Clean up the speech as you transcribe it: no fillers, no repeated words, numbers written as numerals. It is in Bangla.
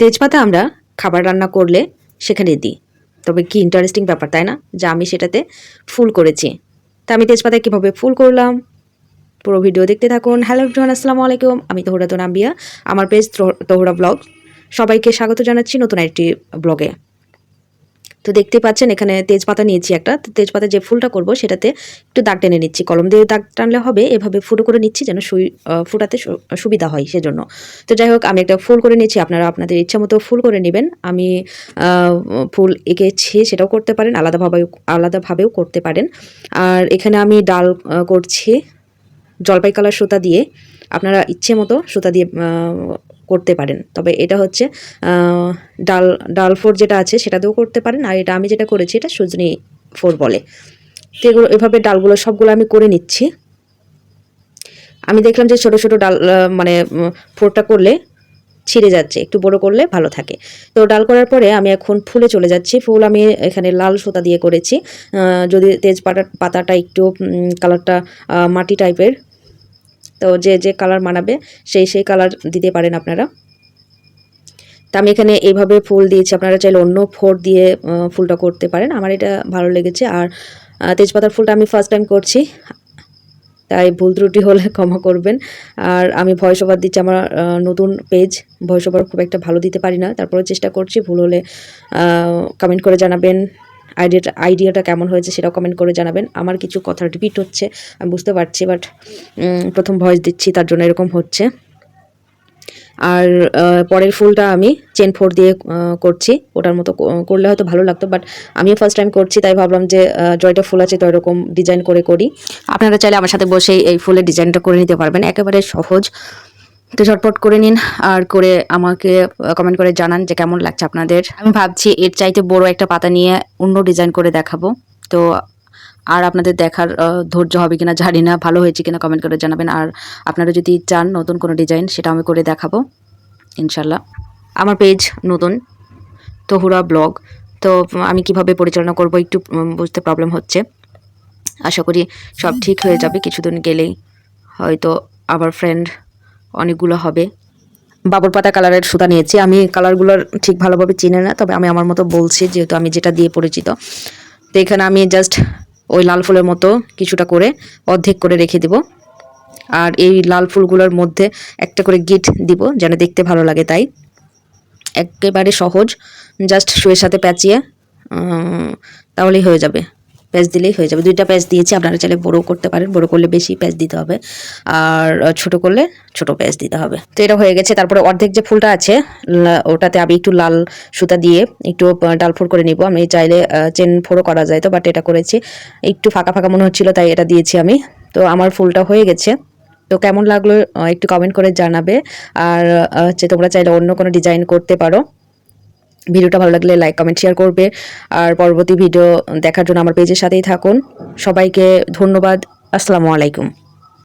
তেজপাতা আমরা খাবার রান্না করলে সেখানে দিই, তবে কি ইন্টারেস্টিং ব্যাপার তাই না, যে আমি সেটাতে ফুল করেছি। তা আমি তেজপাতায় কীভাবে ফুল করলাম পুরো ভিডিও দেখতে থাকুন। হ্যালো এভরিওয়ান, আসসালামু আলাইকুম। আমি তহুরা তোনাম্বিয়া, আমার পেজ তহুরা ব্লগ। সবাইকে স্বাগত জানাচ্ছি নতুন একটি ব্লগে। তো দেখতে পাচ্ছেন এখানে তেজপাতা নিয়েছি একটা। তো তেজপাতা যে ফুলটা করব সেটাতে একটু দাগ টেনে নিচ্ছি, কলম দিয়ে দাগ টানলে হবে, এভাবে ফুটো করে নিচ্ছি যেন ফুটাতে সুবিধা হয় সেজন্য। তো যাই হোক, আমি একটা ফুল করে নিচ্ছি, আপনারা আপনাদের ইচ্ছা মতো ফুল করে নেবেন। আমি ফুল এঁকেছি, সেটাও করতে পারেন, আলাদাভাবেও করতে পারেন। আর এখানে আমি ডাল করছি জলপাই কালার সুতা দিয়ে, আপনারা ইচ্ছে মতো সুতা দিয়ে করতে পারেন। তবে এটা হচ্ছে ডাল ফোর যেটা আছে সেটাতেও করতে পারেন, আর এটা আমি যেটা করেছি এটা সজনি ফোর বলে। তো এগুলো এভাবে ডালগুলো সবগুলো আমি করে নিচ্ছি। আমি দেখলাম যে ছোট ছোট ডাল মানে ফোরটা করলে ছিঁড়ে যাচ্ছে, একটু বড় করলে ভালো থাকে। তো ডাল করার পরে আমি এখন ফুলে চলে যাচ্ছি। ফুল আমি এখানে লাল সুতা দিয়ে করেছি, যদি পাতাটা একটু কালারটা মাটি টাইপের, তো যে কালার মানাবে সেই কালার দিতে পারেন আপনারা। তা আমি এখানে এইভাবে ফুল দিয়েছি, আপনারা চাইলে অন্য ফোর দিয়ে ফুলটা করতে পারেন। আমার এটা ভালো লেগেছে। আর তেজপাতার ফুলটা আমি ফার্স্ট টাইম করছি, তাই ভুল ত্রুটি হলে ক্ষমা করবেন। আর আমি ভয়েস ওভার দিচ্ছি, আমার নতুন পেজ, ভয়েস ওভার খুব একটা ভালো দিতে পারি না, তারপরে চেষ্টা করছি। ভুল হলে কমেন্ট করে জানাবেন, আইডিয়াটা কেমন হয়েছে সেটাও কমেন্ট করে জানাবেন। আমার কিছু কথা রিপিট হচ্ছে আমি বুঝতে পারছি, বাট প্রথম ভয়েস দিচ্ছি তার জন্য এরকম হচ্ছে। আর পরের ফুলটা আমি চেন ফোর দিয়ে করছি, ওটার মতো করলে হয়তো ভালো লাগতো, বাট আমিও ফার্স্ট টাইম করছি, তাই ভাবলাম যে জয়টা ফুল আছে তো এরকম ডিজাইন করি। আপনারা চাইলে আমার সাথে বসেই এই ফুলের ডিজাইনটা করে নিতে পারবেন, একেবারে সহজ। তো ঝটপট করে নিন, আর করে আমাকে কমেন্ট করে জানান যে কেমন লাগছে আপনাদের। আমি ভাবছি এর চাইতে বড় একটা পাতা নিয়ে অন্য ডিজাইন করে দেখাবো। তো আর আপনাদের দেখার ধৈর্য হবে কিনা জানি না, ভালো হয়েছে কিনা কমেন্ট করে জানাবেন। আর আপনারা যদি চান নতুন কোনো ডিজাইন সেটা আমি করে দেখাবো ইনশাল্লাহ। আমার পেজ নতুন তহুরা ব্লগ, তো আমি কিভাবে পরিচালনা করব একটু বুঝতে প্রবলেম হচ্ছে। আশা করি সব ঠিক হয়ে যাবে, কিছুদিন গেলেই হয়তো আবার ফ্রেন্ড অনেকগুলো হবে। বাবর পাতা কালারের সুতা নিয়েছি, আমি কালারগুলোর ঠিক ভালোভাবে চিনি না, তবে আমি আমার মতো বলছি যেহেতু আমি যেটা দিয়ে পরিচিত। তো এখানে আমি জাস্ট ওই লাল ফুলের মতো কিছুটা করে অর্ধেক করে রেখে দিব, আর এই লাল ফুলগুলোর মধ্যে একটা করে গিট দিব যেন দেখতে ভালো লাগে। তাই একেবারে সহজ, জাস্ট সুয়ের সাথে প্যাঁচিয়ে তাহলেই হয়ে যাবে, প্যাঁচ দিলেই হয়ে যাবে। দুইটা প্যাঁচ দিয়েছি, আপনারা চাইলে বড়ো করতে পারেন, বড়ো করলে বেশি প্যাঁচ দিতে হবে, আর ছোট করলে ছোট প্যাঁচ দিতে হবে। তো এটা হয়ে গেছে। তারপরে অর্ধেক যে ফুলটা আছে ওটাতে আমি একটু লাল সুতা দিয়ে একটু ডাল ফোর করে নিব। আমি চাইলে চেন ফোরও করা যায় তো, বাট এটা করেছি, একটু ফাঁকা ফাঁকা মনে হচ্ছিল তাই এটা দিয়েছি আমি। তো আমার ফুলটা হয়ে গেছে। তো কেমন লাগলো একটু কমেন্ট করে জানাবে। আর হচ্ছে তোমরা চাইলে অন্য কোনো ডিজাইন করতে পারো। ভিডিওটা ভালো লাগলে লাইক কমেন্ট শেয়ার করবে, আর পরবর্তী ভিডিও দেখার জন্য আমার পেজের সাথেই থাকুন। সবাইকে ধন্যবাদ। আসসালামু আলাইকুম।